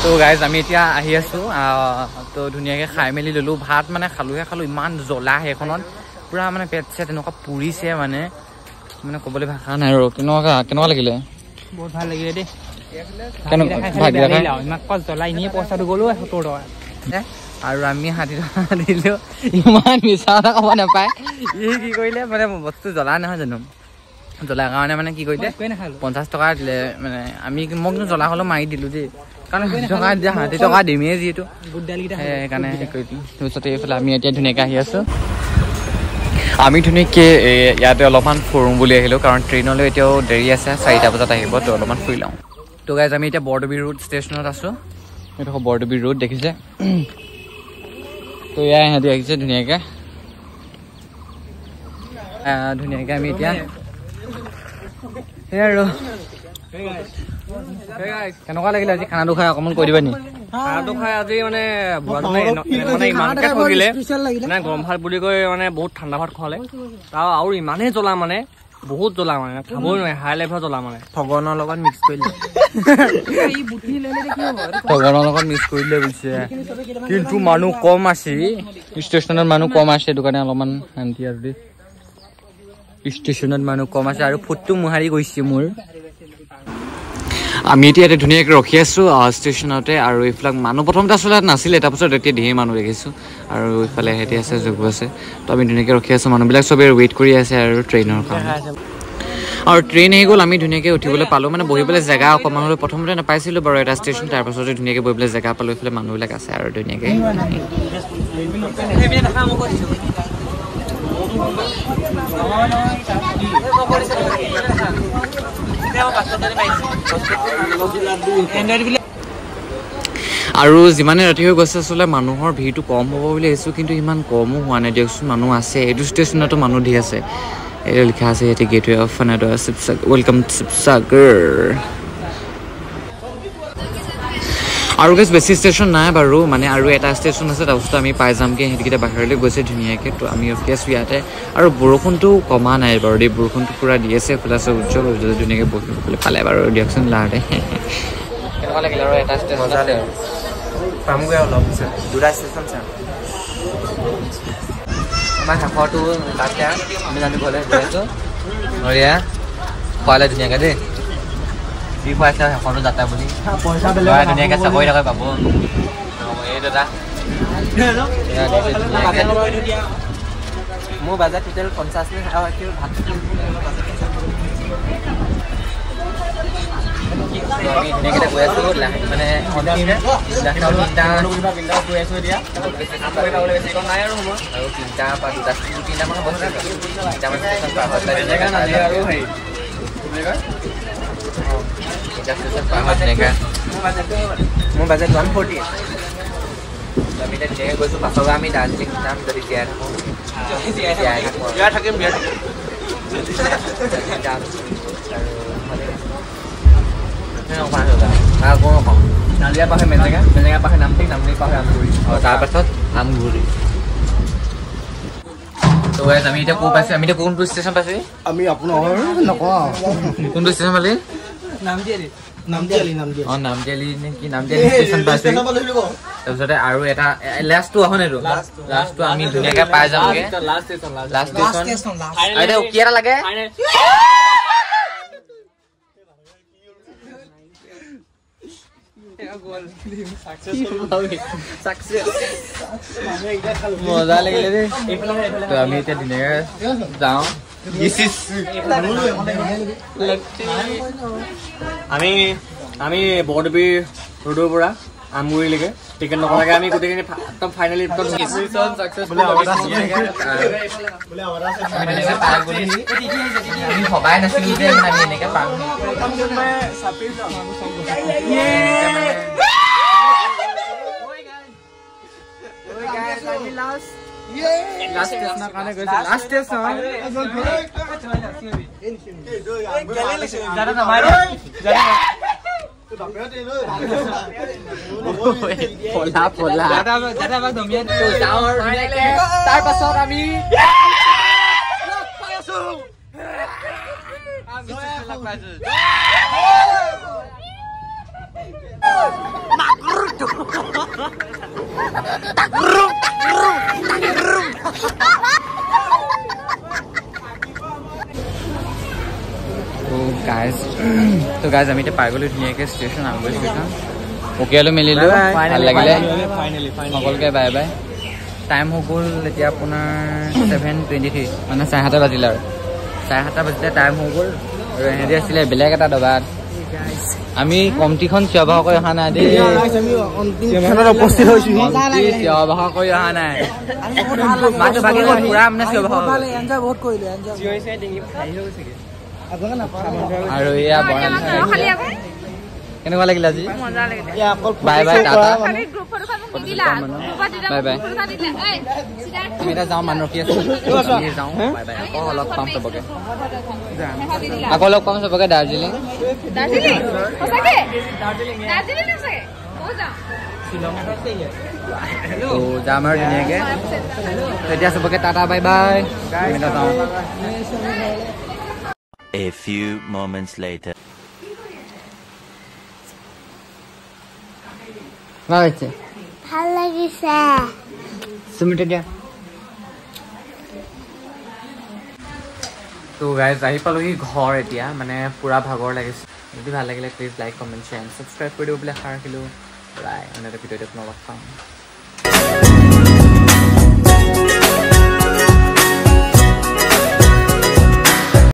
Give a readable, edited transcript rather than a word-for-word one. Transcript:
তো গাইজ আমি এতিয়া আহি আছো তো ধুনীয়াকৈ খাই মেলি ললো ভাত মানে খালো ইমান জ্বলা সেইখনত পুৰা মানে পেট চেট এনেকুৱা পুৰিছে মানে ক'বলৈ ভাষা নাই আৰু কেনেকুৱা লাগিলে বহুত ভাল লাগিলে দেই পইচাটো গ'লো 70 টকা আৰু আমি 60 টকা দিলো ইমান মিছা কথা ক'ব নাপায় ই কি কৰিলে মানে বস্তু জ্বলা নহয় জানো জ্বলাৰ কাৰণে মানে কি কৰিলে 50 টকা দিলে মানে আমি মোক জ্বলা হ'লেও মাৰি দিলো দেই কাৰণ 60 টকা দিমেই যিহেতু সেইকাৰণে কৰি দিলোঁ তাৰপিছতে এইফালে আমি এতিয়া ধুনীয়াকৈ আহি আছোঁ আমি ধুনীয়াকৈ ইয়াতে অলপমান ফুৰোঁ বুলি আহিলোঁ কাৰণ ট্ৰেইনলৈ এতিয়াও দেৰি আছে 4টা বজাত আহিব তো অলপমান ফুৰি লওঁ তো গাইজ আমি এতিয়া বৰডুবি ৰোড ষ্টেচনত আছোঁ এইটো বৰডুবি ৰোড দেখিছে তো এয়া ইহঁতি আহিছে ধুনীয়াকৈ আমি এতিয়া সেয়া আৰু কেনেকুৱা লাগিলে আজি খানাটো খাই অকণমান কৈ দিবা নি খানাটো খাই আজি মানে ইমানকৈ ঠগিলে মানে গৰম ভাত বুলি কৈ মানে বহুত ঠাণ্ডা ভাত খোৱালে আৰু ইমানেই জ্বলা মানে বহুত জ্বলা মানে খাবই নোৱাৰে হাই লেভেলৰ জ্বলা মানে ঠগনৰ লগত মিক্স কৰিলে বুজিছে কিন্তু মানুহ কম আছে ষ্টেচনত মানুহ কম আছে সেইটো কাৰণে অলপমান শান্তি আৰু দেই ষ্টেচনত মানুহ কম আছে আৰু ফুটটো মোহাৰি গৈছে মোৰ আমি এতিয়া ইয়াতে ধুনীয়াকৈ ৰখি আছোঁ ষ্টেচনতে আৰু এইবিলাক মানুহ প্ৰথমতে আচলতে নাছিলে তাৰপিছত এতিয়া ধেৰ মানুহ দেখিছোঁ আৰু এইফালে সিহঁতি আছে যোগো আছে তো আমি ধুনীয়াকৈ ৰখি আছোঁ মানুহবিলাক চবেই ৱেইট কৰি আছে আৰু ট্ৰেইনৰ কাৰণে আৰু ট্ৰেইন আহি গ'ল আমি ধুনীয়াকৈ উঠিবলৈ পালোঁ মানে বহিবলৈ জেগা অকণমান হ'লেও প্ৰথমতে নাপাইছিলোঁ বাৰু এটা ষ্টেচন তাৰপাছতে ধুনীয়াকৈ বহিবলৈ জেগা পালোঁ এইফালে মানুহবিলাক আছে আৰু ধুনীয়াকৈ আৰু যিমানে ৰাতি হৈ গৈছে আচলতে মানুহৰ ভিৰটো কম হ'ব বুলি ভাবিছোঁ কিন্তু ইমান কমো হোৱা নাই দিয়কচোন মানুহ আছে এইটো ষ্টেচনতো মানুহ ধেৰ আছে এইটো লিখা আছে ইয়াতে gateway of Sivasagar welcome Sivasagar আৰু গেছ বেছি ষ্টেচন নাই বাৰু মানে আৰু এটা ষ্টেচন আছে তাৰপিছত আমি পাই যামগৈ সিহঁতকেইটা বাহিৰলৈ গৈছে ধুনীয়াকৈ তো আমি ৰখি আছোঁ ইয়াতে আৰু বৰষুণটো কমা নাই বাৰু দেই বৰষুণটো পূৰা দি আছে এইফালে আছে উজ্জ্বল ধুনীয়াকৈ বহিবলৈ পালে বাৰু দিয়কচোন লাহতে কেনেকুৱা লাগিলে আৰু এটা ষ্টেচন আছে পামগৈ অলপ দুটা ষ্টেচন চাম আমাৰ শেষৰটো তাতে আমি জানিবলৈ গৈ আছোঁ নৰিয়া খোৱালে ধুনীয়াকৈ দেই কি খুৱাইছে শেষৰটো যাত্ৰা বুলি ধুনীয়াকৈ চাকৰি থাকে পাব এই দাদা মোৰ বাজেট টোটেল 50 ভাত আমি ধুনীয়াকৈ গৈ আছোঁ মানে আৰু 3টা বা 2টামান হ'ব মোৰ বাজেট 140 আমি এতিয়া ধুনীয়াকৈ গৈছোঁ পাছৰ আমি দাৰ্জিলিং যাম যদি জীয়াই থাকোঁ নালিয়া পাহে মেজেঙা পাহে নামটি পাহে আমগুৰি তাৰপাছত আমগুৰি তো আমি এতিয়া ক'ত পাইছোঁ আমি এতিয়া কোনটো ষ্টেচন পাইছোঁ আমি আপোনাৰ নকওঁ কোনটো ষ্টেচন পালি নামদিয়ালি নে কি নামদিয়ালি ষ্টেচন পাইছোঁ তাৰপিছতে আৰু এটা লাষ্টটো আহোঁ এইটো লাষ্টটো আমি ধুনীয়াকৈ পাই যামগৈ লাষ্ট ষ্টেচন এতিয়া কি এটা লাগে মজা লাগিলে দেই তো আমি এতিয়া ধুনীয়াকৈ যাওঁ আমি বৰডুবি ৰোডৰ পৰা আমগুৰিলৈকে টিকেট নকৰাকৈ আমি গোটেইখিনি একদম ফাইনেলি ভবাই নাছিলোঁ যে আমি এনেকৈ পাম তাৰ পাছত আমি তো গাইজ আমি এতিয়া পাই গ'লো ধুনীয়াকৈ ষ্টেচন আমগুৰি ষ্টেচন পকিয়ালো মেলিলোঁ ভাল লাগিলে সকলোকে বাই বাই টাইম হৈ গ'ল এতিয়া আপোনাৰ 7:23 মানে 7:30 বাজিলে আৰু 7:30 বাজিলে টাইম হৈ গ'ল আৰু এহেঁতি আছিলে বেলেগ এটা দবাত আমি কমটিখন চিঞৰ বাখৰ কৰি অহা নাই দেই উপস্থিত হৈছো চিঞৰ বাখৰ কৰি অহা নাই মাতটো ভাগি গ'ল পুৰা মানে চিঞৰ বাখৰ আৰু এয়া কেনেকুৱা লাগিলে আজি bye bye tata bye bye আমি এতিয়া যাওঁ মানুহ ৰখি আছো যাওঁ বাই বাই আকৌ লগ পাম চবকে দাৰ্জিলিং যাম আৰু ধুনীয়াকে এতিয়া চবকে টাটা বাই বাই আমি যাওঁ A few moments later. ভাল লাগিছে সুমিত দিয়া তো গাইজ আহি পালোহি ঘৰ এতিয়া মানে পুৰা ভাগৰ লাগিছে যদি ভাল লাগিলে please like comment share subscribe কৰি দিব বুলি আশা ৰাখিলোঁ বাই অন্য এটা ভিডিঅ'ত লগ পাম